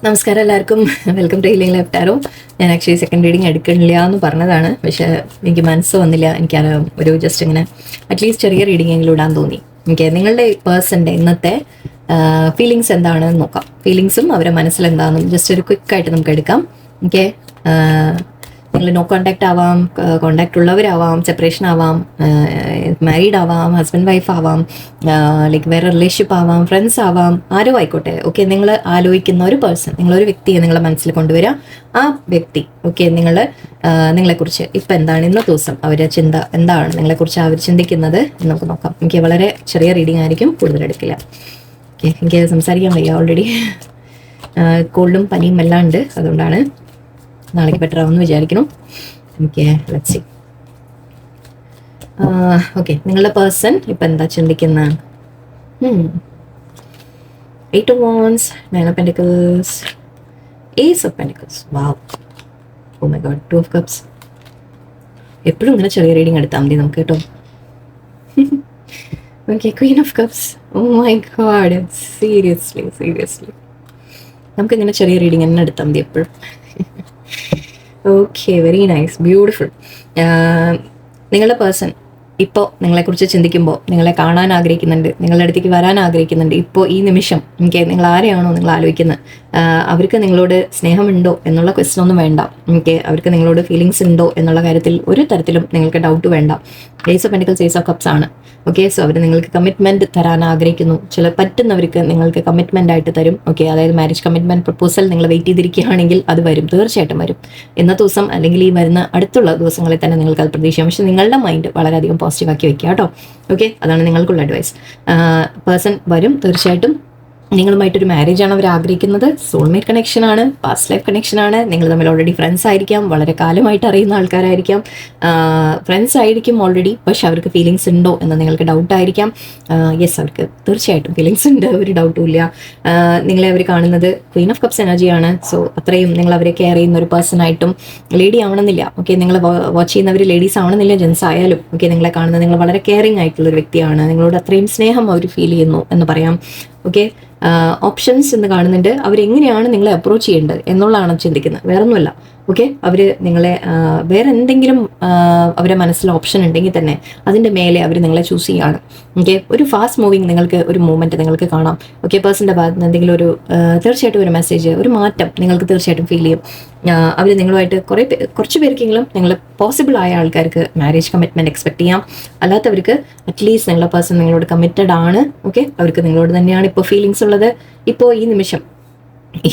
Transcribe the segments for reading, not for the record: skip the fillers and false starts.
നമസ്കാരം എല്ലാവർക്കും. Welcome to Healing Life Tarot. ഞാൻ ആക്ച്വലി സെക്കൻഡ് റീഡിങ് എടുക്കണില്ല എന്ന് പറഞ്ഞതാണ്, പക്ഷേ എനിക്ക് മനസ്സ് വന്നില്ല. എനിക്ക് ഒരു ജസ്റ്റ് ഇങ്ങനെ അറ്റ്ലീസ്റ്റ് ചെറിയ റീഡിംഗ് എങ്കിലും ഇടാൻ തോന്നി. എനിക്ക് നിങ്ങളുടെ പേഴ്സൻ്റെ ഇന്നത്തെ ഫീലിങ്സ് എന്താണെന്ന് നോക്കാം. ഫീലിങ്സും അവരുടെ മനസ്സിലെന്താണെന്നും ജസ്റ്റ് ഒരു ക്വിക്കായിട്ട് നമുക്ക് എടുക്കാം. ഓക്കെ, നിങ്ങൾ നോ കോണ്ടാക്ട് ആവാം, കോണ്ടാക്ട് ഉള്ളവരാവാം, സെപ്പറേഷൻ ആവാം, മാരീഡ് ആവാം, ഹസ്ബൻഡ് വൈഫ് ആവാം, ലൈക്ക് വേറെ റിലേഷൻഷിപ്പ് ആവാം, ഫ്രണ്ട്സ് ആവാം, ആരോ ആയിക്കോട്ടെ. ഓക്കെ, നിങ്ങൾ ആലോചിക്കുന്ന ഒരു പേഴ്സൺ, നിങ്ങളൊരു വ്യക്തിയെ നിങ്ങളെ മനസ്സിൽ കൊണ്ടുവരിക. ആ വ്യക്തി ഓക്കെ നിങ്ങളെക്കുറിച്ച് ഇപ്പം എന്താണ് ഇന്നത്തെ ദിവസം അവരുടെ ചിന്ത എന്താണ്, നിങ്ങളെക്കുറിച്ച് അവർ ചിന്തിക്കുന്നത് നമുക്ക് നോക്കാം. എനിക്ക് വളരെ ചെറിയ റീഡിംഗ് ആയിരിക്കും, കൂടുതൽ എടുക്കില്ല. ഓക്കെ, എനിക്ക് സംസാരിക്കാൻ വയ്യ, ഓൾറെഡി കോൾഡും പനിയും എല്ലാം ഉണ്ട്, അതുകൊണ്ടാണ്. നാളേക്ക് ബെറ്റർ ആവുമെന്ന് വിചാരിക്കണം. Okay, let's see. ഓക്കെ, നിങ്ങളുടെ പേഴ്സൺ ഇപ്പം എന്താ ചിന്തിക്കുന്നത്? 8 of Wands, 9 of Pentacles, Ace of Pentacles. Wow, oh my God, 2 of Cups. എപ്പോഴും ഇങ്ങനെ ചെറിയ റീഡിങ് എടുത്താൽ മതി നമുക്ക് കേട്ടോ. Okay, Queen of Cups. Oh my God, seriously നമുക്കിങ്ങനെ ചെറിയ റീഡിങ് തന്നെ എടുത്താൽ മതി എപ്പോഴും. Okay, very nice, beautiful. നിങ്ങളുടെ പേഴ്സൺ ഇപ്പോൾ നിങ്ങളെക്കുറിച്ച് ചിന്തിക്കുമ്പോൾ നിങ്ങളെ കാണാൻ ആഗ്രഹിക്കുന്നുണ്ട്, നിങ്ങളുടെ അടുത്തേക്ക് വരാൻ ആഗ്രഹിക്കുന്നുണ്ട്. ഇപ്പോൾ ഈ നിമിഷം നിങ്ങൾ ആരെയാണോ നിങ്ങൾ ആലോചിക്കുന്നത്, അവർക്ക് നിങ്ങളോട് സ്നേഹമുണ്ടോ എന്നുള്ള ക്വസ്റ്റ്യൻ ഒന്നും വേണ്ട. അവർക്ക് നിങ്ങളോട് ഫീലിങ്സ് ഉണ്ടോ എന്നുള്ള കാര്യത്തിൽ ഒരു തരത്തിലും നിങ്ങൾക്ക് ഡൗട്ട് വേണ്ട. Ace of pentacles, ace of cups ആണ്. ഓക്കെ, സോ അവർ നിങ്ങൾക്ക് കമ്മിറ്റ്മെൻറ്റ് തരാൻ ആഗ്രഹിക്കുന്നു. ചില പറ്റുന്നവർക്ക് നിങ്ങൾക്ക് കമ്മിറ്റ്മെൻ്റ് ആയിട്ട് തരും. ഓക്കെ, അതായത് മാരേജ് കമ്മിറ്റ്മെൻറ്റ് പ്രപ്പോസൽ നിങ്ങൾ വെയിറ്റ് ചെയ്തിരിക്കുകയാണെങ്കിൽ അത് വരും, തീർച്ചയായിട്ടും വരും. ഇന്നത്തെ ദിവസം അല്ലെങ്കിൽ ഈ വരുന്ന അടുത്തുള്ള ദിവസങ്ങളിൽ തന്നെ നിങ്ങൾക്ക് അത് പ്രതീക്ഷിക്കാം. പക്ഷേ നിങ്ങളുടെ മൈൻഡ് വളരെയധികം പോസിറ്റീവ് ആക്കി വെക്കുക കേട്ടോ. ഓക്കെ, അതാണ് നിങ്ങൾക്കുള്ള അഡ്വൈസ്. പേഴ്സൺ വരും തീർച്ചയായിട്ടും. നിങ്ങളുമായിട്ടൊരു മാരേജാണ് അവർ ആഗ്രഹിക്കുന്നത്. സോൾമേറ്റ് കണക്ഷനാണ്, പാസ്റ്റ് ലൈഫ് കണക്ഷനാണ്. നിങ്ങൾ തമ്മിൽ ഓൾറെഡി ഫ്രണ്ട്സ് ആയിരിക്കാം, വളരെ കാലമായിട്ട് അറിയുന്ന ആൾക്കാരായിരിക്കാം, ഫ്രണ്ട്സ് ആയിരിക്കും ഓൾറെഡി. പക്ഷെ അവർക്ക് ഫീലിങ്സ് ഉണ്ടോ എന്ന് നിങ്ങൾക്ക് ഡൗട്ടായിരിക്കാം. യെസ്, അവർക്ക് തീർച്ചയായിട്ടും ഫീലിങ്സ് ഉണ്ട്, ഒരു ഡൗട്ടും ഇല്ല. നിങ്ങളെ അവർ കാണുന്നത് ക്വീൻ ഓഫ് കപ്സ് എനർജിയാണ്. സോ അത്രയും നിങ്ങൾ അവരെ കെയർ ചെയ്യുന്ന ഒരു പേഴ്സൺ ആയിട്ടും ലേഡി ആവണമെന്നില്ല. ഓക്കെ, നിങ്ങൾ വാച്ച് ചെയ്യുന്നവർ ലേഡീസ് ആവണമെന്നില്ല, ജെൻസ് ആയാലും. ഓക്കെ, നിങ്ങളെ കാണുന്നത് നിങ്ങൾ വളരെ കെയറിങ് ആയിട്ടുള്ളൊരു വ്യക്തിയാണ്. നിങ്ങളോട് അത്രയും സ്നേഹം അവർ ഫീൽ ചെയ്യുന്നു എന്ന് പറയാം. ഓക്കെ, ഓപ്ഷൻസ് എന്ന് കാണുന്നുണ്ട്. അവരെങ്ങനെയാണ് നിങ്ങളെ അപ്രോച്ച് ചെയ്യേണ്ടത് എന്നുള്ളതാണ് ചിന്തിക്കുന്നത്, വേറൊന്നുമല്ല. ഓക്കെ, അവർ നിങ്ങളെ വേറെ എന്തെങ്കിലും അവരുടെ മനസ്സിൽ ഓപ്ഷൻ ഉണ്ടെങ്കിൽ തന്നെ അതിൻ്റെ മേലെ അവർ നിങ്ങളെ ചൂസ് ചെയ്യുകയാണ്. ഓക്കെ, ഒരു ഫാസ്റ്റ് മൂവിങ് നിങ്ങൾക്ക് ഒരു മൂവ്മെൻറ്റ് നിങ്ങൾക്ക് കാണാം. ഓക്കെ, പേഴ്സൻ്റെ ഭാഗത്ത് നിന്ന് എന്തെങ്കിലും ഒരു തീർച്ചയായിട്ടും ഒരു മെസ്സേജ്, ഒരു മാറ്റം നിങ്ങൾക്ക് തീർച്ചയായിട്ടും ഫീൽ ചെയ്യും. അവർ നിങ്ങളുമായിട്ട് കുറച്ച് പേർക്കെങ്കിലും നിങ്ങൾ പോസിബിൾ ആയ ആൾക്കാർക്ക് മാരേജ് കമ്മിറ്റ്മെൻറ്റ് എക്സ്പെക്ട് ചെയ്യാം. അല്ലാത്തവർക്ക് അറ്റ്ലീസ്റ്റ് നിങ്ങളുടെ പേഴ്സൺ നിങ്ങളോട് കമ്മിറ്റഡ് ആണ്. ഓക്കെ, അവർക്ക് നിങ്ങളോട് തന്നെയാണ് ഇപ്പോൾ ഫീലിങ്സ് ഉള്ളത്. ഇപ്പോൾ ഈ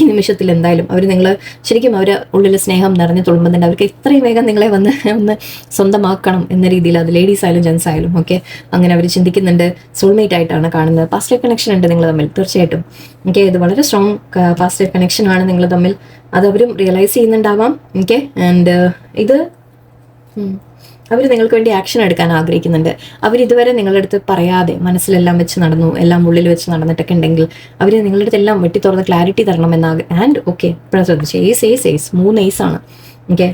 നിമിഷത്തിൽ എന്തായാലും അവർ നിങ്ങൾ ശരിക്കും അവരുടെ ഉള്ളിൽ സ്നേഹം നിറഞ്ഞു തുളുമ്പുന്നുണ്ട്. അവർക്ക് ഇത്രയും വേഗം നിങ്ങളെ ഒന്ന് സ്വന്തമാക്കണം എന്ന രീതിയിൽ, അത് ലേഡീസ് ആയാലും ജെൻസ് ആയാലും. ഓക്കെ, അങ്ങനെ അവർ ചിന്തിക്കുന്നുണ്ട്. സോൾമേറ്റ് ആയിട്ടാണ് കാണുന്നത്. പാസ്റ്റ് ലൈഫ് കണക്ഷൻ ഉണ്ട് നിങ്ങൾ തമ്മിൽ തീർച്ചയായിട്ടും. ഓക്കെ, ഇത് വളരെ സ്ട്രോങ് പാസ്റ്റ് ലൈഫ് കണക്ഷൻ ആണ് നിങ്ങൾ തമ്മിൽ. അത് അവരും റിയലൈസ് ചെയ്യുന്നുണ്ടാവാം. ഓക്കെ, ആൻഡ് ഇത് അവർ നിങ്ങൾക്ക് വേണ്ടി ആക്ഷൻ എടുക്കാൻ ആഗ്രഹിക്കുന്നുണ്ട്. അവരിതുവരെ നിങ്ങളുടെ അടുത്ത് പറയാതെ മനസ്സിലെല്ലാം വെച്ച് നടന്നു, എല്ലാം ഉള്ളിൽ വെച്ച് നടന്നിട്ടൊക്കെ ഉണ്ടെങ്കിൽ അവർ നിങ്ങളുടെ അടുത്ത് എല്ലാം വെട്ടി തുറന്ന് ക്ലാരിറ്റി തരണമെന്നാണ്. ആൻഡ് ഓക്കെ, ഇപ്പോഴും ശ്രദ്ധിച്ചു, ഏസ് 3 ഏസ് ആണ്. ഓക്കെ,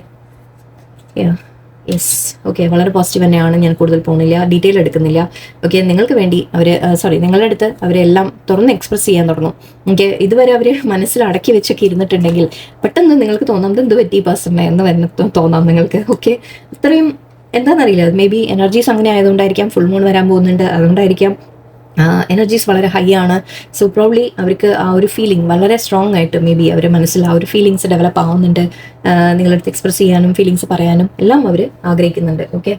യെസ്, ഓക്കെ, വളരെ പോസിറ്റീവ് തന്നെയാണ്. ഞാൻ കൂടുതൽ പോകുന്നില്ല, ഡീറ്റെയിൽ എടുക്കുന്നില്ല. ഓക്കെ, നിങ്ങൾക്ക് വേണ്ടി നിങ്ങളുടെ അടുത്ത് അവരെല്ലാം തുറന്ന് എക്സ്പ്രസ് ചെയ്യാൻ തുടങ്ങും. ഓക്കെ, ഇതുവരെ അവർ മനസ്സിൽ അടക്കി വെച്ചൊക്കെ ഇരുന്നിട്ടുണ്ടെങ്കിൽ പെട്ടെന്ന് നിങ്ങൾക്ക് തോന്നാം ഇത് പറ്റി പേഴ്സണെ എന്ന് തന്നെ തോന്നാം നിങ്ങൾക്ക്. ഓക്കെ, ഇത്രയും എന്താണെന്നറിയില്ല, മേ ബി എനർജീസ് അങ്ങനെ ആയതുകൊണ്ടായിരിക്കാം. ഫുൾ മൂൺ വരാൻ പോകുന്നുണ്ട്, അതുകൊണ്ടായിരിക്കാം എനർജീസ് വളരെ ഹൈ ആണ്. സോ പ്രോബ്ലി അവർക്ക് ആ ഒരു ഫീലിംഗ് വളരെ സ്ട്രോങ് ആയിട്ട് മേ ബി അവരുടെ മനസ്സിൽ ആ ഒരു ഫീലിങ്സ് ഡെവലപ്പ് ആവുന്നുണ്ട്. നിങ്ങളടുത്ത് എക്സ്പ്രസ് ചെയ്യാനും ഫീലിങ്സ് പറയാനും എല്ലാം അവർ ആഗ്രഹിക്കുന്നുണ്ട്. ഓക്കെ,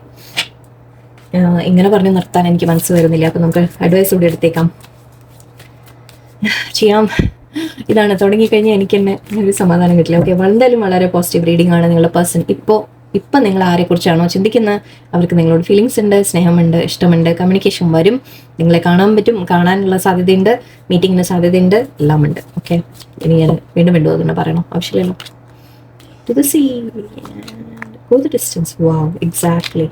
ഇങ്ങനെ പറഞ്ഞ് നിർത്താൻ എനിക്ക് മനസ്സ് വരുന്നില്ല. അപ്പോൾ നമുക്ക് അഡ്വൈസ് കൂടി എടുത്തേക്കാം. ചെയ്യാം. ഇതാണ് തുടങ്ങിക്കഴിഞ്ഞാൽ എനിക്ക് തന്നെ ഒരു സമാധാനം കിട്ടില്ല. ഓക്കെ, എന്തായാലും വളരെ പോസിറ്റീവ് റീഡിംഗ് ആണ്. നിങ്ങളുടെ പേഴ്സൺ ഇപ്പം നിങ്ങൾ ആരെക്കുറിച്ചാണോ ചിന്തിക്കുന്നത് അവർക്ക് നിങ്ങളോട് ഫീലിങ്സ് ഉണ്ട്, സ്നേഹമുണ്ട്, ഇഷ്ടമുണ്ട്, കമ്മ്യൂണിക്കേഷൻ വരും, നിങ്ങളെ കാണാൻ പറ്റും, കാണാനുള്ള സാധ്യതയുണ്ട്, മീറ്റിങ്ങിന് സാധ്യതയുണ്ട്, എല്ലാം ഉണ്ട്. ഓക്കെ, ഇനി ഞാൻ വീണ്ടും അതിനെ പറയണോ? ആവശ്യമില്ലല്ലോ. To the sea go the distance. Wow, exactly.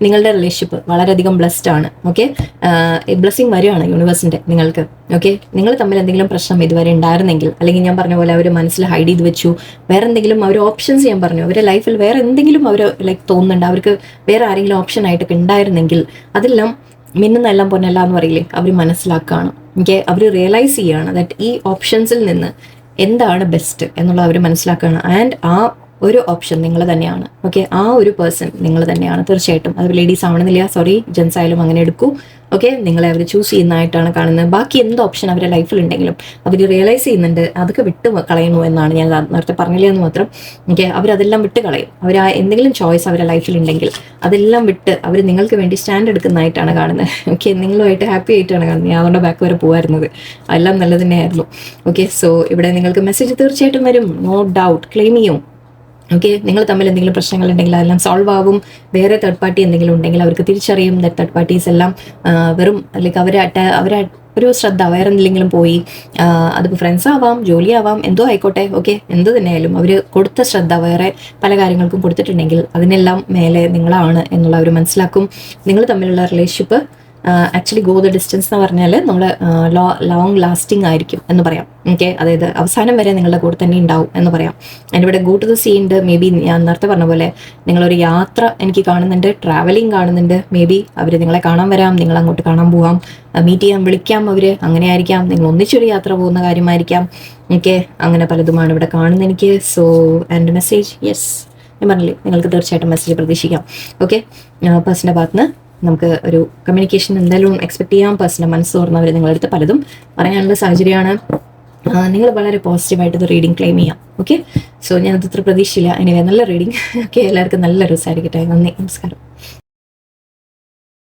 നിങ്ങളുടെ റിലേഷൻഷിപ്പ് വളരെയധികം ബ്ലെസ്ഡ് ആണ്. ഓക്കെ, ബ്ലെസ്സിങ് വരികയാണ് യൂണിവേഴ്സിൻ്റെ നിങ്ങൾക്ക്. ഓക്കെ, നിങ്ങൾ തമ്മിൽ എന്തെങ്കിലും പ്രശ്നം ഇതുവരെ ഉണ്ടായിരുന്നെങ്കിൽ, അല്ലെങ്കിൽ ഞാൻ പറഞ്ഞ പോലെ അവർ മനസ്സിൽ ഹൈഡ് ചെയ്ത് വെച്ചു, വേറെ എന്തെങ്കിലും അവർ ഓപ്ഷൻസ് ഞാൻ പറഞ്ഞു, അവരുടെ ലൈഫിൽ വേറെ എന്തെങ്കിലും അവർ ലൈക്ക് തോന്നുന്നുണ്ട്, അവർക്ക് വേറെ ആരെങ്കിലും ഓപ്ഷൻ ആയിട്ടൊക്കെ ഉണ്ടായിരുന്നെങ്കിൽ അതെല്ലാം മിന്നുന്നെല്ലാം പൊന്നല്ല എന്ന് പറയില്ലേ, അവർ മനസ്സിലാക്കുകയാണ്. ഓക്കെ, അവർ റിയലൈസ് ചെയ്യുകയാണ് ദാറ്റ് ഈ ഓപ്ഷൻസിൽ നിന്ന് എന്താണ് ബെസ്റ്റ് എന്നുള്ളത് അവർ മനസ്സിലാക്കുകയാണ്. ആൻഡ് ആ ഒരു ഓപ്ഷൻ നിങ്ങൾ തന്നെയാണ്. ഓക്കെ, ആ ഒരു പേഴ്സൺ നിങ്ങൾ തന്നെയാണ് തീർച്ചയായിട്ടും. അത് ലേഡീസ് ആവണമെന്നില്ല, സോറി, ജെൻസ് ആയാലും അങ്ങനെ എടുക്കൂ. ഓക്കെ, നിങ്ങളെ അവർ ചൂസ് ചെയ്യുന്നതായിട്ടാണ് കാണുന്നത്. ബാക്കി എന്ത് ഓപ്ഷൻ അവരുടെ ലൈഫിൽ ഉണ്ടെങ്കിലും അവർ റിയലൈസ് ചെയ്യുന്നുണ്ട് അതൊക്കെ വിട്ട് കളയുന്നു എന്നാണ് ഞാൻ നേരത്തെ പറഞ്ഞില്ല എന്ന് മാത്രം. ഓക്കെ, അവരതെല്ലാം വിട്ട് കളയും. അവർ ആ എന്തെങ്കിലും ചോയ്സ് അവരുടെ ലൈഫിൽ ഉണ്ടെങ്കിൽ അതെല്ലാം വിട്ട് അവർ നിങ്ങൾക്ക് വേണ്ടി സ്റ്റാൻഡ് എടുക്കുന്നതായിട്ടാണ് കാണുന്നത്. ഓക്കെ, നിങ്ങളുമായിട്ട് ഹാപ്പി ആയിട്ടാണ് കാണുന്നത്. ഞാൻ അതുകൊണ്ട് ബാക്ക് വരെ പോകുമായിരുന്നത്, എല്ലാം നല്ല തന്നെയായിരുന്നു. ഓക്കെ, സോ ഇവിടെ നിങ്ങൾക്ക് മെസ്സേജ് തീർച്ചയായിട്ടും വരും, നോ ഡൗട്ട്, ക്ലെയിം ചെയ്യും. ഓക്കെ, നിങ്ങൾ തമ്മിൽ എന്തെങ്കിലും പ്രശ്നങ്ങളുണ്ടെങ്കിൽ അതെല്ലാം സോൾവ് ആവും. വേറെ തേർഡ് പാർട്ടി എന്തെങ്കിലും ഉണ്ടെങ്കിൽ അവർക്ക് തിരിച്ചറിയും തേർഡ് പാർട്ടീസ് എല്ലാം വെറും ലൈക്ക് അവരെ ഒരു ശ്രദ്ധ വേറെ എന്തെങ്കിലും പോയി, അതിപ്പോൾ ഫ്രണ്ട്സ് ആവാം, ജോലി ആവാം, എന്തോ ആയിക്കോട്ടെ. ഓക്കെ, എന്ത് തന്നെയായാലും അവർ കൊടുത്ത ശ്രദ്ധ വേറെ പല കാര്യങ്ങൾക്കും കൊടുത്തിട്ടുണ്ടെങ്കിൽ അതിനെല്ലാം മേലെ നിങ്ങളാണ് എന്നുള്ള അവർ മനസ്സിലാക്കും. നിങ്ങൾ തമ്മിലുള്ള relationship actually go the distance എന്ന് പറഞ്ഞാൽ നമ്മൾ ലോങ് ലാസ്റ്റിംഗ് ആയിരിക്കും എന്ന് പറയാം. ഓക്കെ, അതായത് അവസാനം വരെ നിങ്ങളുടെ കൂടെ തന്നെ ഉണ്ടാവും എന്ന് പറയാം. അതിൻ്റെ ഇവിടെ ഗോ ടു ദ സീ ഉണ്ട്. മേ ബി ഞാൻ നേരത്തെ പറഞ്ഞ പോലെ നിങ്ങളൊരു യാത്ര എനിക്ക് കാണുന്നുണ്ട്, ട്രാവലിംഗ് കാണുന്നുണ്ട്. മേ ബി അവർ നിങ്ങളെ കാണാൻ വരാം, നിങ്ങൾ അങ്ങോട്ട് കാണാൻ പോവാം, മീറ്റ് ചെയ്യാൻ വിളിക്കാം അവർ, അങ്ങനെ ആയിരിക്കാം. നിങ്ങൾ ഒന്നിച്ചൊരു യാത്ര പോകുന്ന കാര്യമായിരിക്കാം. ഓക്കെ, അങ്ങനെ പലതുമാണ് ഇവിടെ കാണുന്നത് എനിക്ക്. സോ ആൻഡ് മെസ്സേജ്, യെസ്, ഞാൻ പറഞ്ഞില്ലേ നിങ്ങൾക്ക് തീർച്ചയായിട്ടും മെസ്സേജ് പ്രതീക്ഷിക്കാം. ഓക്കെ, പേഴ്സൻ്റെ ഭാഗത്തുനിന്ന് നമുക്ക് ഒരു കമ്മ്യൂണിക്കേഷൻ എന്തായാലും എക്സ്പെക്ട് ചെയ്യാം. പേഴ്സണൽ മനസ്സ് തുറന്നവർ നിങ്ങളടുത്ത് പലതും പറയാനുള്ള സാഹചര്യമാണ്. നിങ്ങൾ വളരെ പോസിറ്റീവായിട്ട് ഇത് റീഡിങ് ക്ലെയിം ചെയ്യാം. ഓക്കെ, സോ ഞാനത് ഇത്ര പ്രതീക്ഷയില്ല. എനിവേ, നല്ല റീഡിങ്. ഓക്കെ, എല്ലാവർക്കും നല്ല രസമായിരിക്കട്ടെ. നന്ദി, നമസ്കാരം.